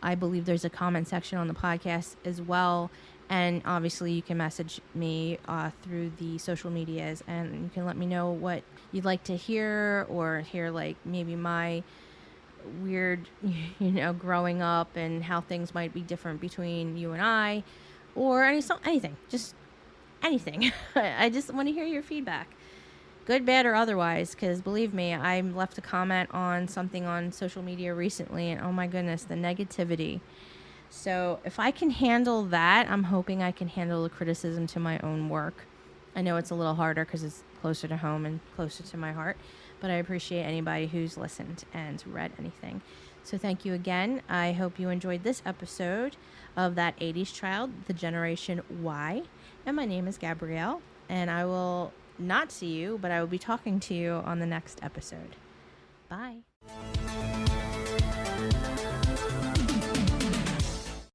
I believe there's a comment section on the podcast as well. And obviously you can message me through the social medias, and you can let me know what you'd like to hear, or hear like maybe my weird, growing up and how things might be different between you and I, or anything, just anything. I just want to hear your feedback. Good, bad, or otherwise, because believe me, I left a comment on something on social media recently, and oh my goodness, the negativity. So if I can handle that, I'm hoping I can handle the criticism to my own work. I know it's a little harder because it's closer to home and closer to my heart, but I appreciate anybody who's listened and read anything. So thank you again. I hope you enjoyed this episode of That 80s Child, the Generation Y. And my name is Gabrielle, and I will not see you, but I will be talking to you on the next episode. Bye.